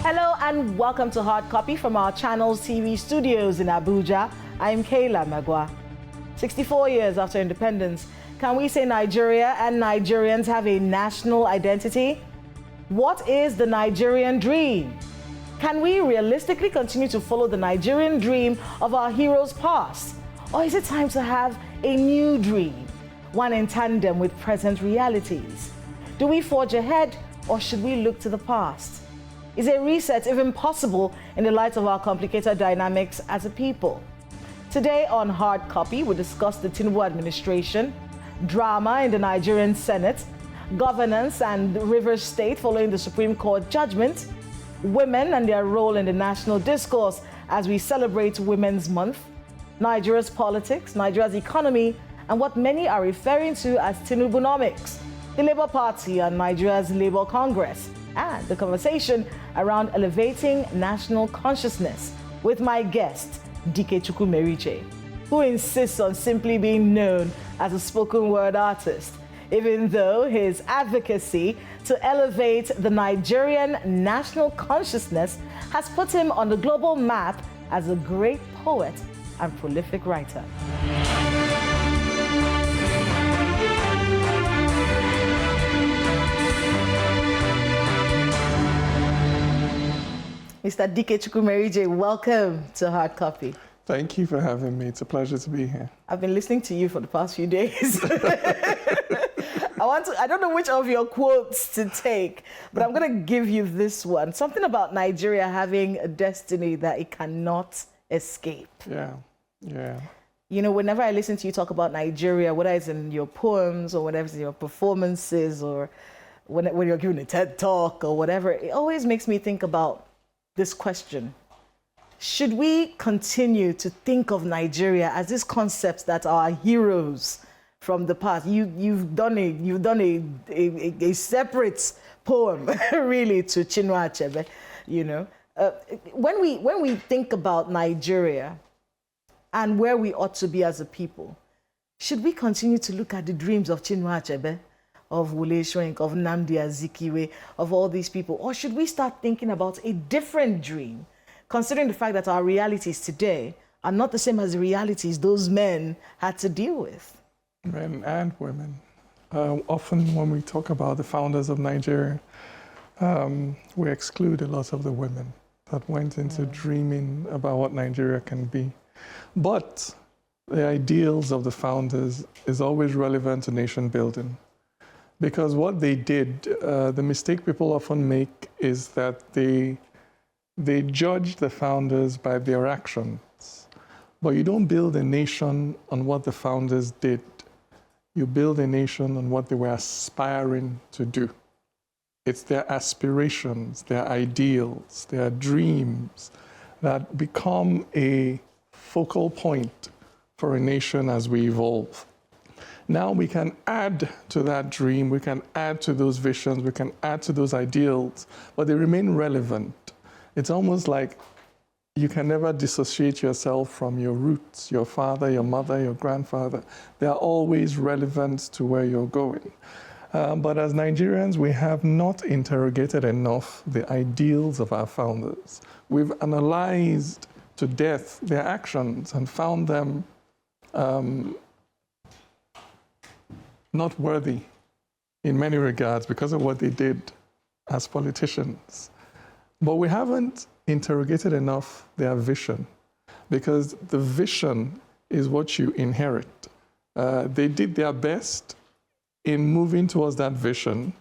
Hello and welcome to Hard Copy from our channel's TV studios in Abuja. I'm Kayla Magwa. 64 years after independence, can we say Nigeria and Nigerians have a national identity? What is the Nigerian dream? Can we realistically continue to follow the Nigerian dream of our heroes past? Or is it time to have a new dream, one in tandem with present realities? Do we forge ahead or should we look to the past? Is a reset even possible in the light of our complicated dynamics as a people? Today on Hard Copy, we discuss the Tinubu administration, drama in the Nigerian Senate, governance and Rivers State following the Supreme Court judgment, women and their role in the national discourse as we celebrate Women's Month, Nigeria's politics, Nigeria's economy, and what many are referring to as Tinubunomics, the Labour Party and Nigeria's Labour Congress, and the conversation around elevating national consciousness with my guest, Dikechukwu Merije, who insists on simply being known as a spoken word artist, even though his advocacy to elevate the Nigerian national consciousness has put him on the global map as a great poet and prolific writer. Mr. Dikechukwu Merije, welcome to Hard Copy. Thank you for having me. It's a pleasure to be here. I've been listening to you for the past few days. I don't know which of your quotes to take, but I'm going to give you this one. Something about Nigeria having a destiny that it cannot escape. Yeah. You know, whenever I listen to you talk about Nigeria, whether it's in your poems or whatever it's in your performances or when you're giving a TED Talk or whatever, it always makes me think about this question. Should we continue to think of Nigeria as this concept that our heroes from the past, you've done a separate poem really to Chinua Achebe, you know. When we think about Nigeria and where we ought to be as a people, should we continue to look at the dreams of Chinua Achebe, of Wole Soyinka, of Nnamdi Azikiwe, of all these people? Or should we start thinking about a different dream, considering the fact that our realities today are not the same as the realities those men had to deal with? Men and women. Often when we talk about the founders of Nigeria, we exclude a lot of the women that went into dreaming about what Nigeria can be. But the ideals of the founders is always relevant to nation building. Because what they did, the mistake people often make is that they judge the founders by their actions. But you don't build a nation on what the founders did. You build a nation on what they were aspiring to do. It's their aspirations, their ideals, their dreams that become a focal point for a nation as we evolve. Now we can add to that dream, we can add to those visions, we can add to those ideals, but they remain relevant. It's almost like you can never dissociate yourself from your roots, your father, your mother, your grandfather. They are always relevant to where you're going. But as Nigerians, we have not interrogated enough the ideals of our founders. We've analyzed to death their actions and found them not worthy in many regards because of what they did as politicians. But we haven't interrogated enough their vision, because the vision is what you inherit. They did their best in moving towards that vision,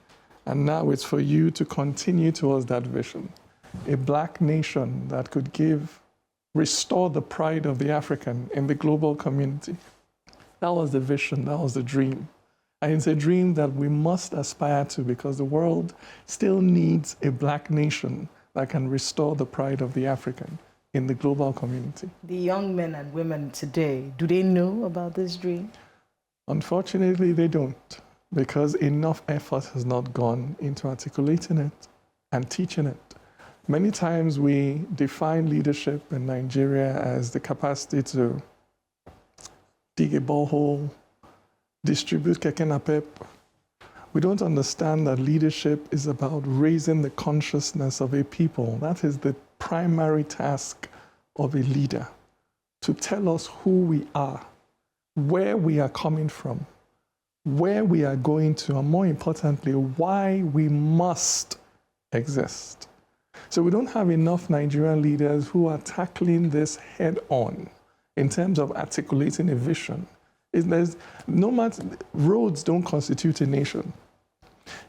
and now it's for you to continue towards that vision. A black nation that could restore the pride of the African in the global community. That was the vision, that was the dream. And it's a dream that we must aspire to, because the world still needs a black nation that can restore the pride of the African in the global community. The young men and women today, do they know about this dream? Unfortunately, they don't, because enough effort has not gone into articulating it and teaching it. Many times we define leadership in Nigeria as the capacity to dig a borehole, distribute keke napep, We don't understand that leadership is about raising the consciousness of a people. That is the primary task of a leader, to tell us who we are, where we are coming from, where we are going to, and more importantly, why we must exist. So we don't have enough Nigerian leaders who are tackling this head on in terms of articulating a vision. No matter, roads don't constitute a nation.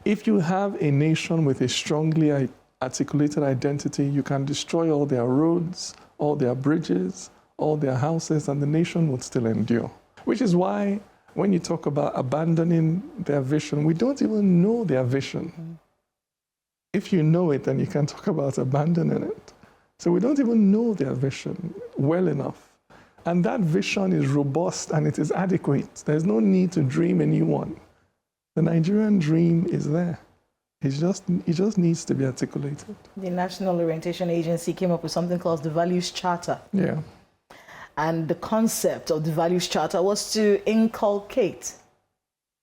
If you have a nation with a strongly articulated identity, you can destroy all their roads, all their bridges, all their houses, and the nation would still endure. Which is why when you talk about abandoning their vision, we don't even know their vision. Mm-hmm. If you know it, then you can talk about abandoning it. So we don't even know their vision well enough. And that vision is robust and it is adequate. There's no need to dream a new one. The Nigerian dream is there. It just needs to be articulated. The National Orientation Agency came up with something called the Values Charter. Yeah. And the concept of the Values Charter was to inculcate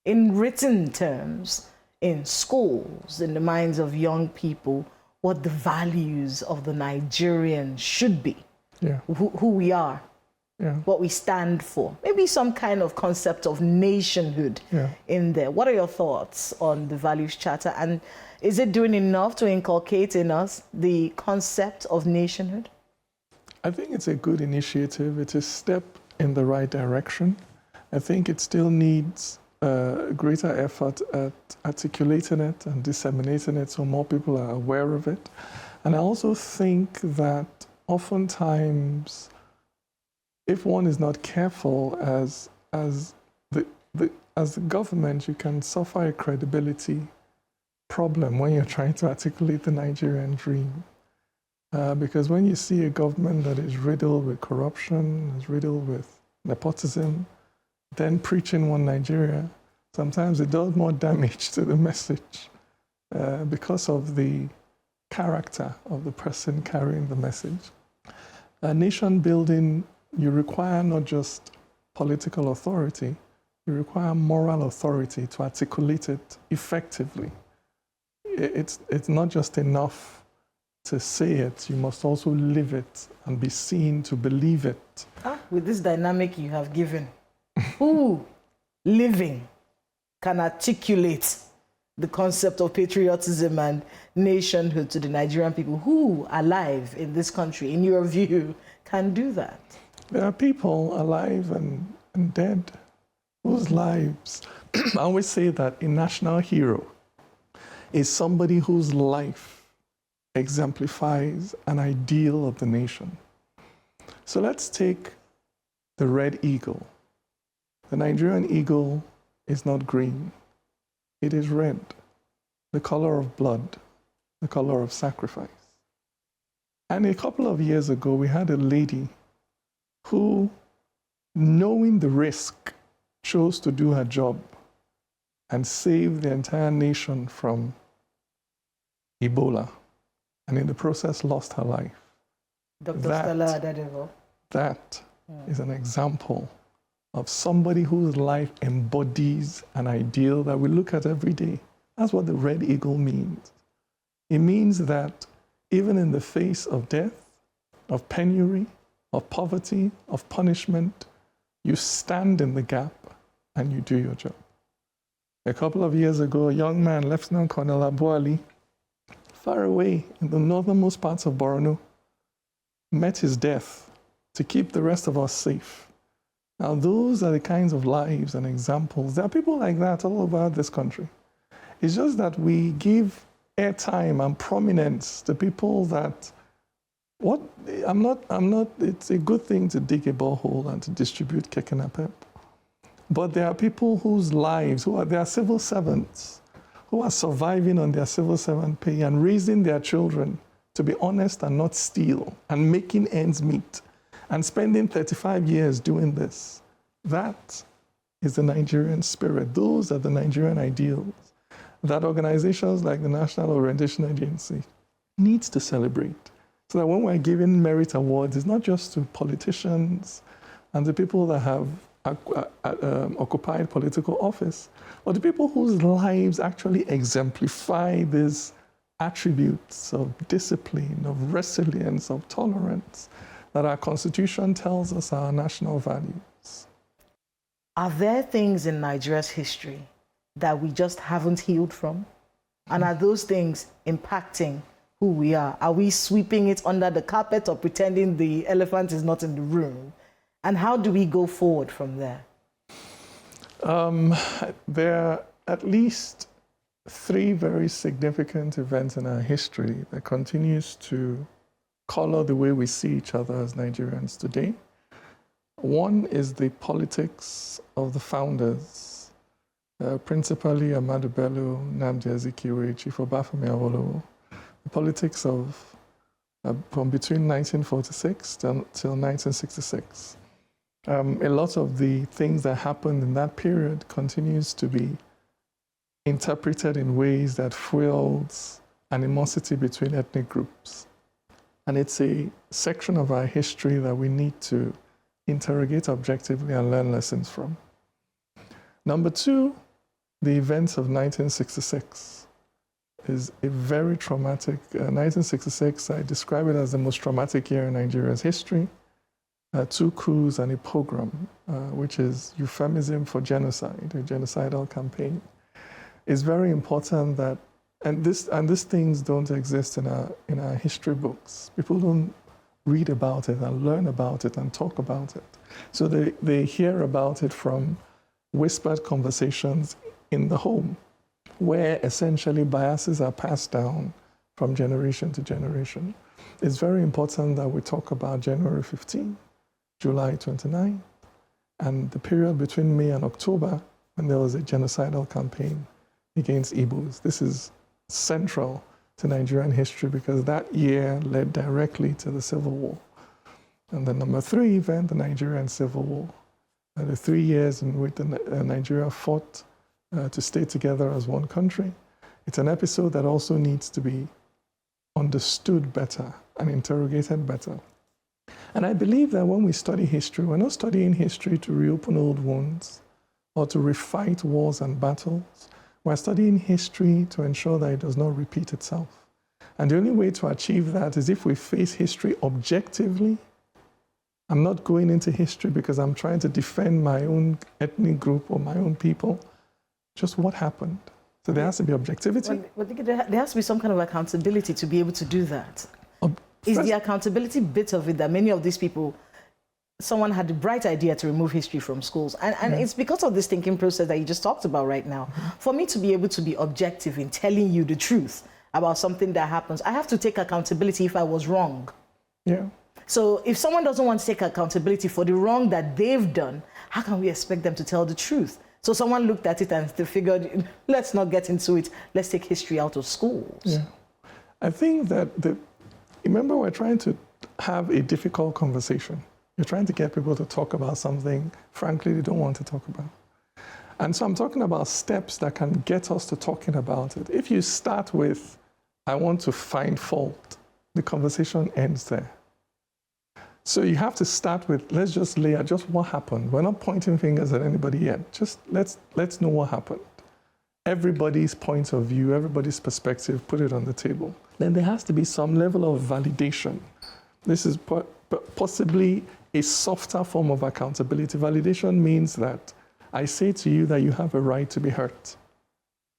in written terms in schools, in the minds of young people, what the values of the Nigerian should be. Yeah. Who we are. Yeah. What we stand for. Maybe some kind of concept of nationhood in there. What are your thoughts on the Values Charter? And is it doing enough to inculcate in us the concept of nationhood? I think it's a good initiative. It's a step in the right direction. I think it still needs greater effort at articulating it and disseminating it so more people are aware of it. And I also think that oftentimes, if one is not careful as the government, you can suffer a credibility problem when you're trying to articulate the Nigerian dream. Because when you see a government that is riddled with corruption, is riddled with nepotism, then preaching one Nigeria, sometimes it does more damage to the message because of the character of the person carrying the message. Nation building, you require not just political authority, you require moral authority to articulate it effectively. It's not just enough to say it, you must also live it and be seen to believe it. With this dynamic you have given, who living can articulate the concept of patriotism and nationhood to the Nigerian people? Who alive in this country, in your view, can do that? There are people alive and dead whose lives, I always say that a national hero is somebody whose life exemplifies an ideal of the nation. So let's take the red eagle. The Nigerian eagle is not green. It is red, the color of blood, the color of sacrifice. And a couple of years ago, we had a lady who, knowing the risk, chose to do her job and save the entire nation from Ebola, and in the process lost her life. Dr. Stella Adadevo. That is an example of somebody whose life embodies an ideal that we look at every day. That's what the red eagle means. It means that even in the face of death, of penury, of poverty, of punishment, you stand in the gap and you do your job. A couple of years ago, a young man, Lieutenant Colonel Abuali, far away in the northernmost parts of Borno, met his death to keep the rest of us safe. Now, those are the kinds of lives and examples. There are people like that all over this country. It's just that we give airtime and prominence to people that, it's a good thing to dig a borehole and to distribute keke napep. But there are people whose lives, they are civil servants, who are surviving on their civil servant pay and raising their children to be honest and not steal and making ends meet and spending 35 years doing this. That is the Nigerian spirit. Those are the Nigerian ideals that organizations like the National Orientation Agency needs to celebrate. So that when we're giving merit awards, it's not just to politicians and the people that have occupied political office, but the people whose lives actually exemplify these attributes of discipline, of resilience, of tolerance that our Constitution tells us are our national values. Are there things in Nigeria's history that we just haven't healed from? And are those things impacting who we are? Are we sweeping it under the carpet or pretending the elephant is not in the room? And how do we go forward from there? There are at least 3 very significant events in our history that continues to color the way we see each other as Nigerians today. One is the politics of the founders, principally Ahmadu Bello, Nnamdi Azikiwe, Chief Obafemi Awolowo. The politics of from between 1946 till 1966. A lot of the things that happened in that period continues to be interpreted in ways that fuels animosity between ethnic groups. And it's a section of our history that we need to interrogate objectively and learn lessons from. Number 2, the events of 1966 is a very traumatic, 1966, I describe it as the most traumatic year in Nigeria's history. 2 coups and a pogrom, which is euphemism for genocide, a genocidal campaign. It's very important that, and these things don't exist in our history books. People don't read about it and learn about it and talk about it. So they hear about it from whispered conversations in the home, where essentially biases are passed down from generation to generation. It's very important that we talk about January 15, July 29, and the period between May and October when there was a genocidal campaign against Igbos. This is central to Nigerian history because that year led directly to the Civil War. And the number 3 event, the Nigerian Civil War, the 3 years in which Nigeria fought to stay together as one country. It's an episode that also needs to be understood better and interrogated better. And I believe that when we study history, we're not studying history to reopen old wounds or to refight wars and battles. We're studying history to ensure that it does not repeat itself. And the only way to achieve that is if we face history objectively. I'm not going into history because I'm trying to defend my own ethnic group or my own people. Just what happened. So there has to be objectivity. Well, there has to be some kind of accountability to be able to do that. Is the accountability bit of it that many of these people, someone had the bright idea to remove history from schools. And it's because of this thinking process that you just talked about right now. For me to be able to be objective in telling you the truth about something that happens, I have to take accountability if I was wrong. Yeah. So if someone doesn't want to take accountability for the wrong that they've done, how can we expect them to tell the truth? So someone looked at it and they figured, let's not get into it. Let's take history out of schools. Yeah. I think that remember, we're trying to have a difficult conversation. You're trying to get people to talk about something, frankly, they don't want to talk about. And so I'm talking about steps that can get us to talking about it. If you start with, I want to find fault, the conversation ends there. So you have to start with, let's just lay out just what happened. We're not pointing fingers at anybody yet. Just let's know what happened. Everybody's point of view, everybody's perspective, put it on the table. Then there has to be some level of validation. This is possibly a softer form of accountability. Validation means that I say to you that you have a right to be hurt.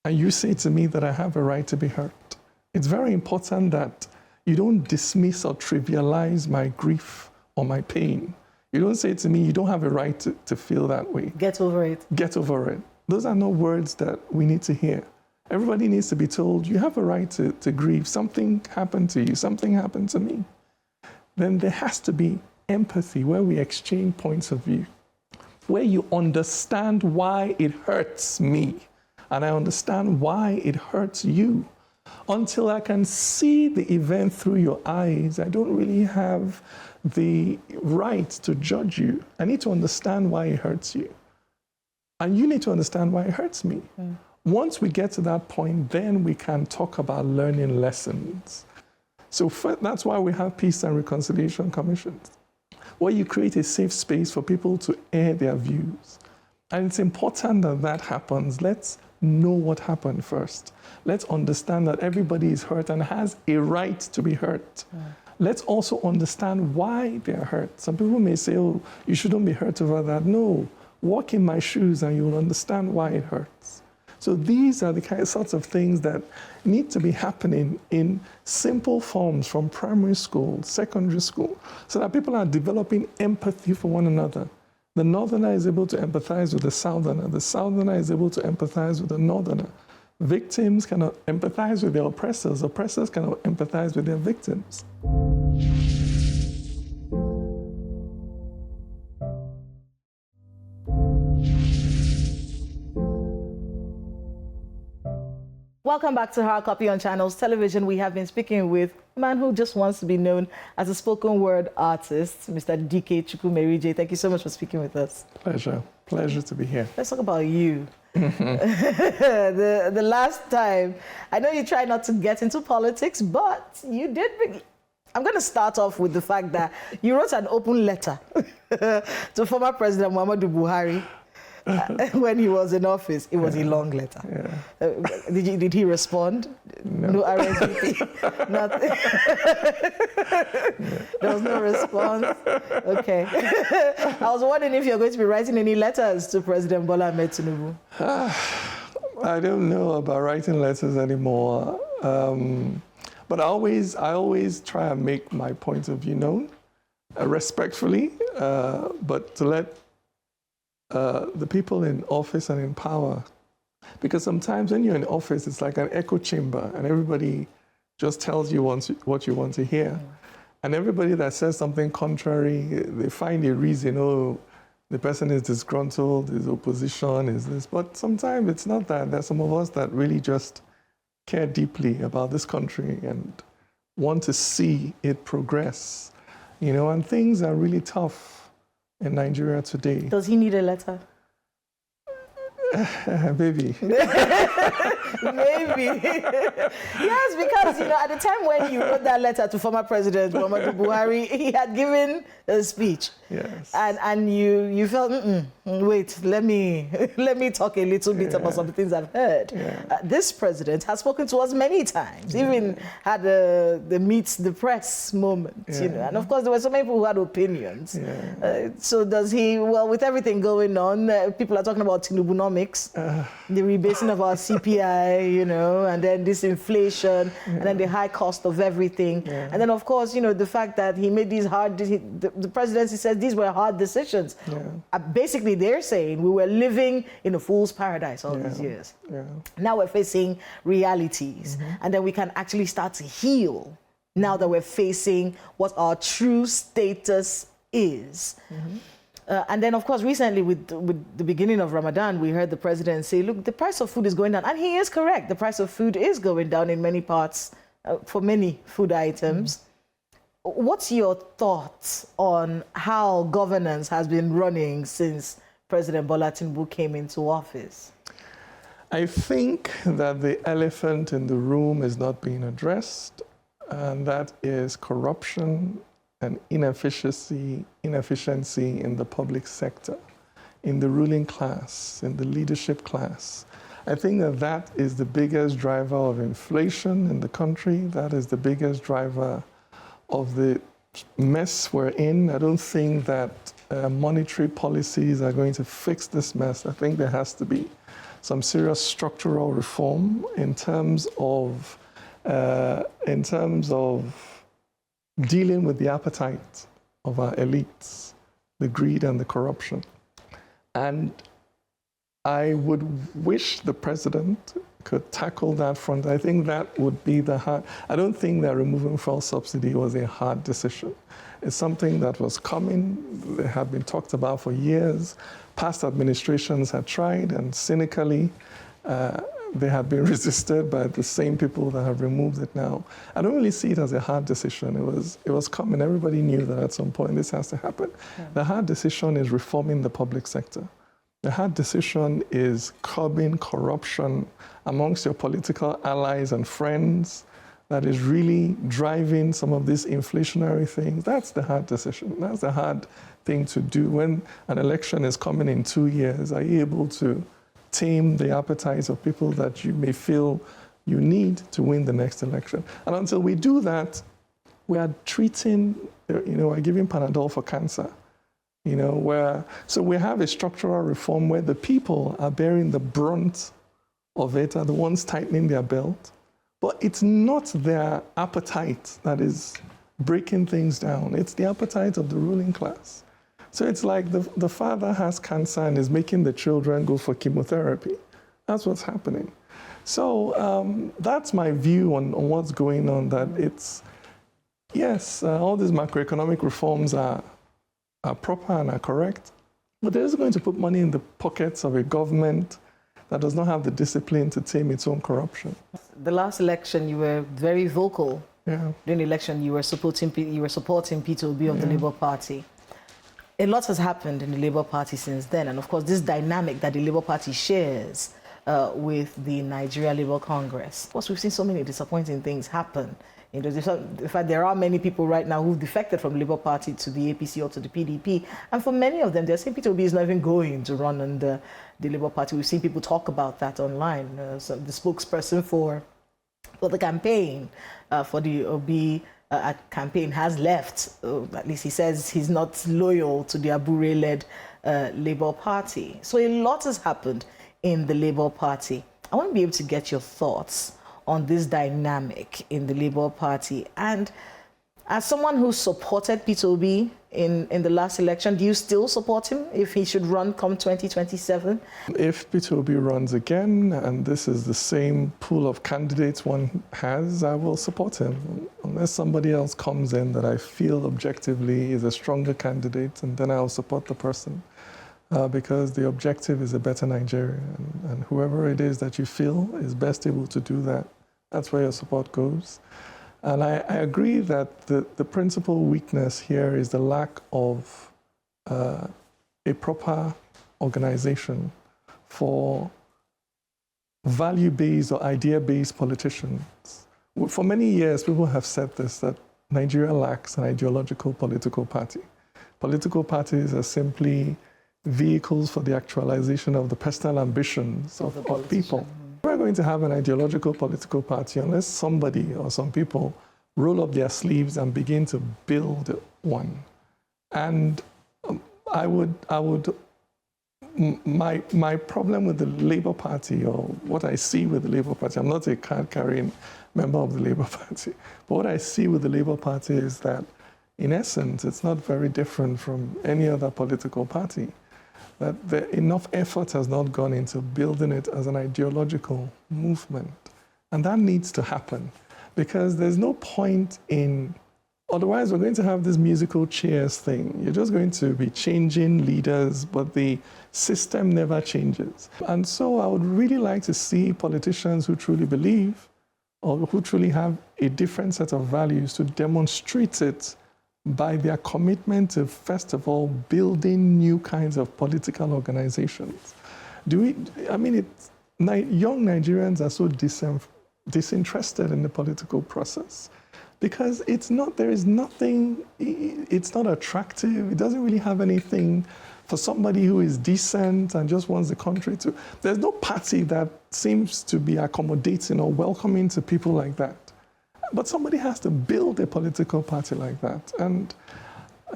And you say to me that I have a right to be hurt. It's very important that you don't dismiss or trivialize my grief or my pain. You don't say to me, you don't have a right to feel that way. Get over it. Get over it. Those are not words that we need to hear. Everybody needs to be told, you have a right to grieve. Something happened to you. Something happened to me. Then there has to be empathy where we exchange points of view, where you understand why it hurts me, and I understand why it hurts you. Until I can see the event through your eyes, I don't really have the right to judge you. I need to understand why it hurts you. And you need to understand why it hurts me. Once we get to that point, then we can talk about learning lessons. So that's why we have peace and reconciliation commissions. where you create a safe space for people to air their views. And it's important that that happens. Let's know what happened first. Let's understand that everybody is hurt and has a right to be hurt. Let's also understand why they're hurt. Some people may say, oh, you shouldn't be hurt over that. No, walk in my shoes and you'll understand why it hurts. So these are the sorts of things that need to be happening in simple forms from primary school, secondary school, so that people are developing empathy for one another. The northerner is able to empathize with the southerner. The southerner is able to empathize with the northerner. Victims cannot empathize with their oppressors. Oppressors cannot empathize with their victims. Welcome back to Hard Copy on Channels Television. We have been speaking with a man who just wants to be known as a spoken word artist, Mr. DK Chukwumerije. Thank you so much for speaking with us. Pleasure. Pleasure to be here. Let's talk about you. the last time, I know you try not to get into politics, but you did. I'm going to start off with the fact that you wrote an open letter to former President Muhammadu Buhari. When he was in office, it was a long letter. Yeah. Did he respond? No RSVP? Nothing? There was no response? Okay. I was wondering if you're going to be writing any letters to President Bola Ahmed Tinubu. I don't know about writing letters anymore. But I always try and make my point of view known, respectfully, but to let the people in office and in power, because sometimes when you're in office, it's like an echo chamber and everybody just tells you what you want to hear. And everybody that says something contrary, they find a reason, oh, the person is disgruntled, is opposition, is this. But sometimes it's not that. There's some of us that really just care deeply about this country and want to see it progress, and things are really tough in Nigeria today. Does he need a letter? Maybe. Maybe. Yes, because, at the time when you wrote that letter to former President Muhammadu Buhari, he had given a speech. Yes. And you felt, wait, let me talk a little bit about some things I've heard. Yeah. This president has spoken to us many times, even had the meet the press moment, and of course there were so many people who had opinions. So does he, well, with everything going on, people are talking about Tinubunomics, the rebasing of our CPI, and then this inflation, and then the high cost of everything. And then, of course, the fact that he made these the presidency says these were hard decisions. Basically, they're saying we were living in a fool's paradise all these years. Now we're facing realities, and then we can actually start to heal now that we're facing what our true status is. And then, of course, recently with the beginning of Ramadan, we heard the president say, look, the price of food is going down. And he is correct. The price of food is going down in many parts for many food items. What's your thoughts on how governance has been running since President Bola Tinubu came into office? I think that the elephant in the room is not being addressed, and that is corruption and inefficiency in the public sector, in the ruling class, in the leadership class. I think that is the biggest driver of inflation in the country. That is the biggest driver of the mess we're in. I don't think that monetary policies are going to fix this mess. I think there has to be some serious structural reform in terms of dealing with the appetite of our elites, the greed and the corruption. And I would wish the president could tackle that front. I think that would be the hard. I don't think that removing fuel subsidy was a hard decision. It's something that was coming. They have been talked about for years. Past administrations had tried, and cynically, they have been resisted by the same people that have removed it now. I don't really see it as a hard decision. It was coming. Everybody knew that at some point this has to happen. The hard decision is reforming the public sector. The hard decision is curbing corruption amongst your political allies and friends, that is really driving some of these inflationary things, that's the hard decision. That's the hard thing to do. When an election is coming in 2 years, are you able to tame the appetites of people that you may feel you need to win the next election? And until we do that, we are treating, we're giving Panadol for cancer. So we have a structural reform where the people are bearing the brunt of it, are the ones tightening their belt, but it's not their appetite that is breaking things down. It's the appetite of the ruling class. So it's like the father has cancer and is making the children go for chemotherapy. That's what's happening. So that's my view on what's going on, that it's, yes, all these macroeconomic reforms are proper and are correct, but they're also going to put money in the pockets of a government that does not have the discipline to tame its own corruption. The last election, you were very vocal. Yeah. During the election, you were supporting Peter Obi of the Labour Party. A lot has happened in the Labour Party since then, and of course, this dynamic that the Labour Party shares with the Nigeria Labour Congress. Of course, we've seen so many disappointing things happen. In fact, there are many people right now who've defected from the Labour Party to the APC or to the PDP. And for many of them, they're saying Peter Obi is not even going to run under the Labour Party. We've seen people talk about that online. So the spokesperson for the campaign, for the Obi campaign has left. At least he says he's not loyal to the Abure-led Labour Party. So a lot has happened in the Labour Party. I want to be able to get your thoughts on this dynamic in the Labour Party. And as someone who supported Peter Obi in the last election, do you still support him if he should run come 2027? If Peter Obi runs again, and this is the same pool of candidates one has, I will support him. Unless somebody else comes in that I feel objectively is a stronger candidate, and then I'll support the person. Because the objective is a better Nigeria, and whoever it is that you feel is best able to do that, that's where your support goes. And I agree that the principal weakness here is the lack of a proper organization for value-based or idea-based politicians. For many years, people have said this, that Nigeria lacks an ideological political party. Political parties are simply vehicles for the actualization of the personal ambitions of people. We're going to have an ideological political party unless somebody or some people roll up their sleeves and begin to build one. And my problem with the Labour Party, or what I see with the Labour Party, I'm not a card-carrying member of the Labour Party, but what I see with the Labour Party is that, in essence, it's not very different from any other political party. That enough effort has not gone into building it as an ideological movement. And that needs to happen, because there's no point in, otherwise we're going to have this musical chairs thing. You're just going to be changing leaders, but the system never changes. And so I would really like to see politicians who truly believe, or who truly have a different set of values, to demonstrate it by their commitment to, first of all, building new kinds of political organizations. Young Nigerians are so disinterested in the political process because it's not attractive. It doesn't really have anything for somebody who is decent and just wants the country to. There's no party that seems to be accommodating or welcoming to people like that. But somebody has to build a political party like that. And,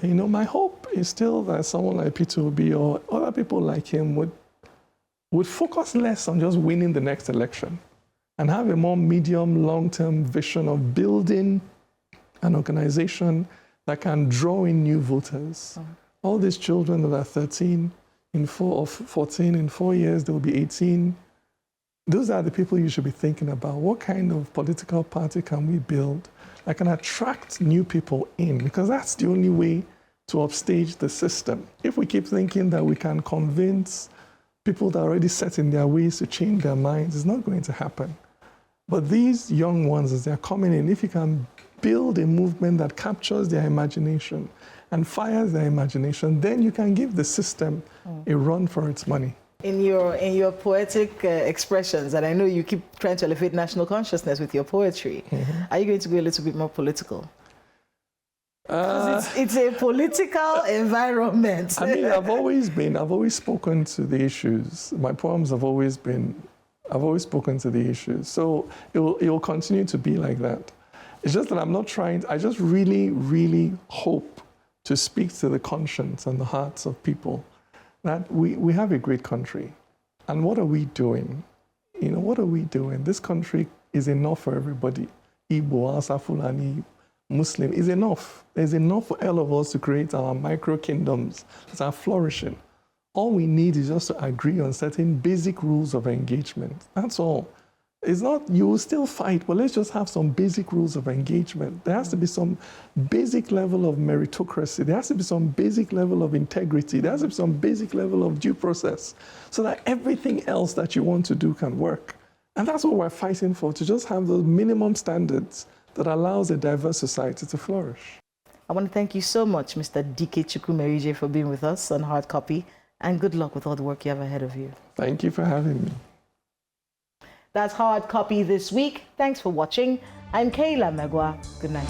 my hope is still that someone like Peter Obi or other people like him would focus less on just winning the next election and have a more medium, long-term vision of building an organization that can draw in new voters. Mm-hmm. All these children that are 13 or 14, in 4 years, they will be 18. Those are the people you should be thinking about. What kind of political party can we build that can attract new people in? Because that's the only way to upstage the system. If we keep thinking that we can convince people that are already set in their ways to change their minds, it's not going to happen. But these young ones, as they're coming in, if you can build a movement that captures their imagination and fires their imagination, then you can give the system a run for its money. In your poetic expressions, and I know you keep trying to elevate national consciousness with your poetry, are you going to go a little bit more political? It's a political environment. I mean, I've always spoken to the issues. My poems I've always spoken to the issues. So it will continue to be like that. It's just that I'm not trying, I just really, really hope to speak to the conscience and the hearts of people that we have a great country. And what are we doing? You know, what are we doing? This country is enough for everybody. Igbo, Hausa, Fulani, Muslim is enough. There's enough for all of us to create our micro kingdoms that are flourishing. All we need is just to agree on certain basic rules of engagement. That's all. It's not, you will still fight, but let's just have some basic rules of engagement. There has to be some basic level of meritocracy. There has to be some basic level of integrity. There has to be some basic level of due process so that everything else that you want to do can work. And that's what we're fighting for, to just have those minimum standards that allows a diverse society to flourish. I want to thank you so much, Mr. Dike Chukwumerije, for being with us on Hard Copy, and good luck with all the work you have ahead of you. Thank you for having me. That's Hard Copy this week. Thanks for watching. I'm Kayla Megwa. Good night.